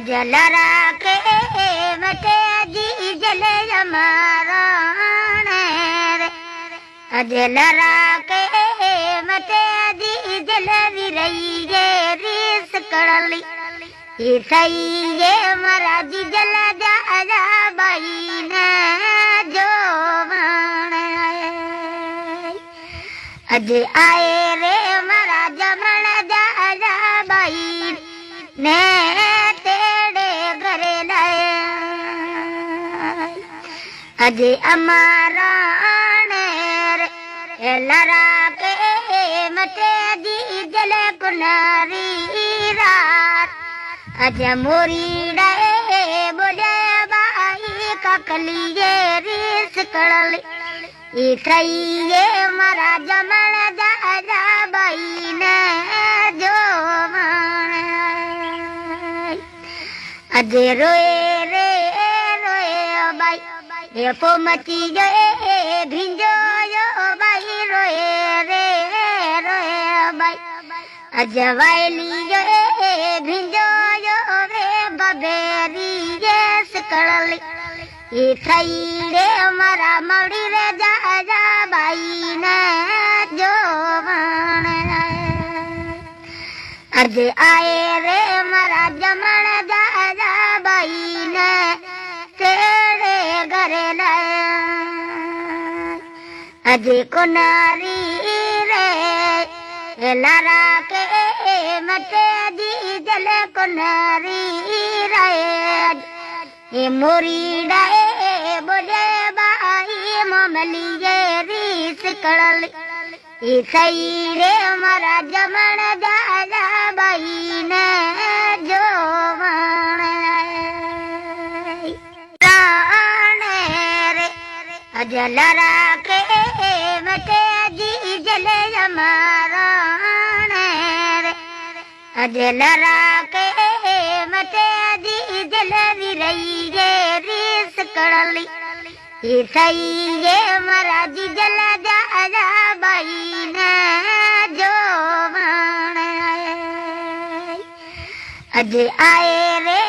अजलरा के मटे जी जले जमारण रे अजलरा के मटे जी जल विरई गे रीस कड़ली सही ये महाराज जल जा बाई ने जो अज आए रे महाराज मन जा बाई ने तेरे घरे लाए अज अमारा लरा के मटे दी जले कुनारी रात अज मोरी डे बोले बाई ककली ये रीस कड़ली ये महाराज मन जा बाई ने जो अज रोए रे रोए बाई ये पोमती गए भिंजो यो बाई रोए रे रोए बाई अज वायली गए भिंजो यो रे बबेरी ये सकड़ली रे मारा मौड़ी रे जा बाई ने जो अज आए रे मारा जमण जा बाई ने तेरे घरे लाए अज कुनारी रे लरा के मटे दी जले कुनारी रे ये मोरी डाए बोले बाई मोमली ये रीस कड़ली सही रे मारा जमण जा बाई ने जो रे अजलरा के मटे जी जले जमारण रे अजलरा के मटे जी जल विरई गे रीस कड़ली सही ये महाराज जल जा बाई ने जो अज आए रे